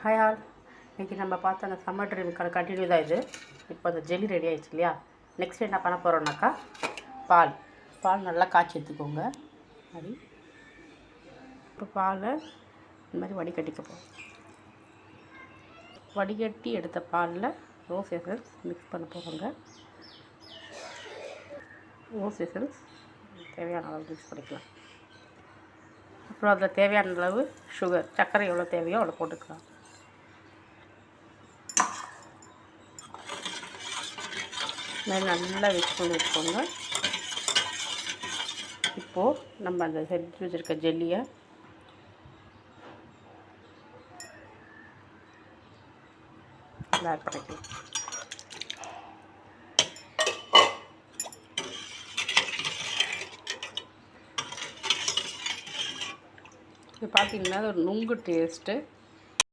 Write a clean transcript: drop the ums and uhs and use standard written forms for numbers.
Hi all. இன்றைக்கி நம்ம பார்த்த அந்த சம்மர் ட்ரிங்க்கான கண்டினியூ தான் இது. இப்போ அந்த ஜெல்லி ரெடி ஆகிடுச்சு இல்லையா. நெக்ஸ்ட் என்ன பண்ண போகிறோம்னாக்கா பால் நல்லா காய்ச்சி எடுத்துக்கோங்க. அப்படி இப்போ பாலை இந்த மாதிரி வடிகட்டிக்க போகிறோம். வடிகட்டி எடுத்த பாலில் ரோஸ் எசன்ஸ் மிக்ஸ் பண்ண போகிறோங்க. ரோஸ் எசன்ஸ் தேவையான அளவு மிக்ஸ் பண்ணிக்கலாம். அப்புறம் அதில் தேவையான அளவு சுகர், சர்க்கரை எவ்வளோ தேவையோ அவ்வளோ போட்டுக்கலாம். நல்லா மிக்ஸ் பண்ணி வச்சுக்கோங்க. இப்போது நம்ம அந்த செஞ்சு வச்சுருக்க ஜெல்லியை ஆட் பண்ணிக்கலாம். இது பார்த்திங்கன்னா ஒரு நுங்கு டேஸ்ட்டு